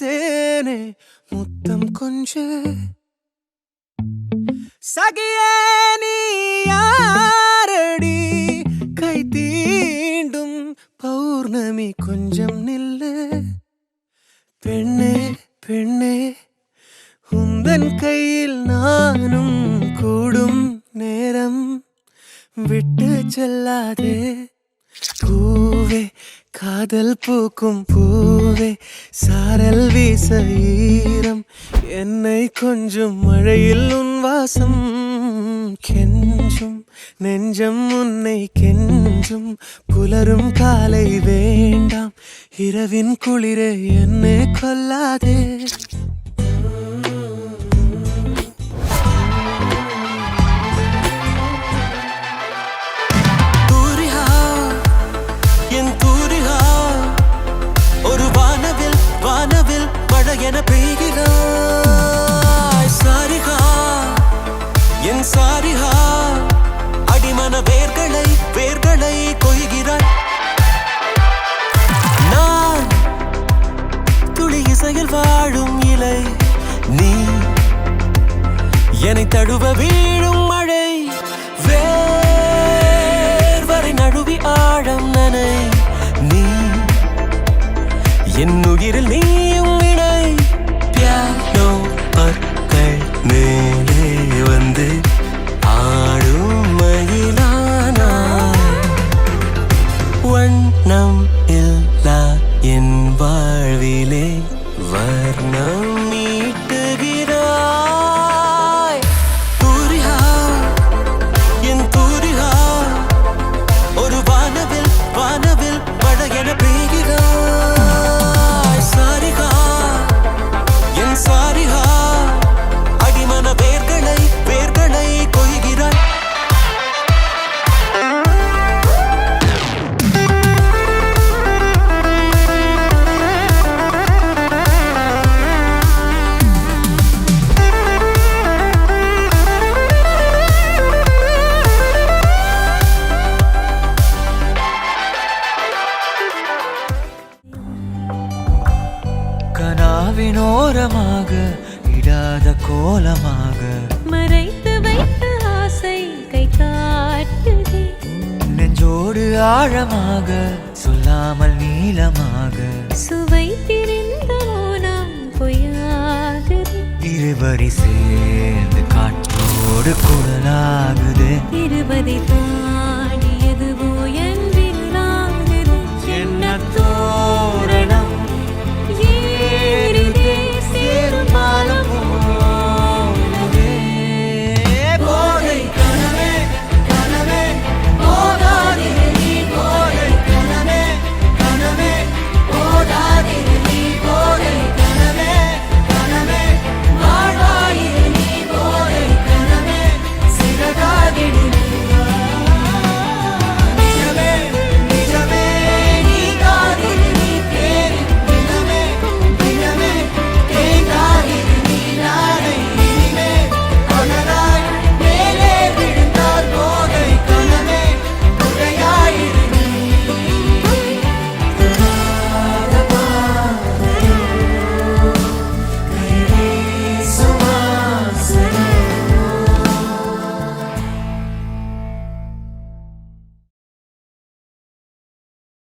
தேனே முத்தம் கொஞ்ச சகியே நீ யாரடி கை தீண்டும் பௌர்ணமி கொஞ்சம் நில்லு பெண்ணே பெண்ணே உந்தன் கையில் நானும் கூடும் நேரம் விட்டு செல்லாதே பூவே காதல் பூக்கும் பூவே சாரல் வீச ஈரம் என்னை கொஞ்சம் மழையில் உன் வாசம் கெஞ்சும் நெஞ்சம் உன்னை கெஞ்சும் புலரும் காலை வேண்டாம் இரவின் குளிரே என்னை கொல்லாதே என பெய்கிறாய் சாரிகா என் சாரிகா அடிமன வேர்களை கொய்கிறாய் நான் துளி இசையில் வாழும் இலை நீ என்னை தழுவ வீழும் மழை வேர்வரை நழுவி ஆழம் நனை நீ என் உயிரில் நீயும் மேலே வந்து ஆடும் மயிலானாய் வண்ணம் இல்லா என் வாழ்விலே வர்ணம் மீட்டுகிறாய் தூரிகா என் தூரிகா ஒரு வானவில் மழை என பெய்கிறாய் சாரிகா என் சாரிகா வேர்களை கொய்கிறாய் கனாவினோரமாக இடாத கோலமாக மறைத்து வைத்த ஆசை கை காட்டுதே நெஞ்சோடு ஆழமாக சொல்லாமல் நீளமாக சுவை திரிந்த மோனம் பொய்யாகுது இருவரி சேர்ந்து காற்றோடு குரலாகுது இருபதை தாண்டி எதுவும்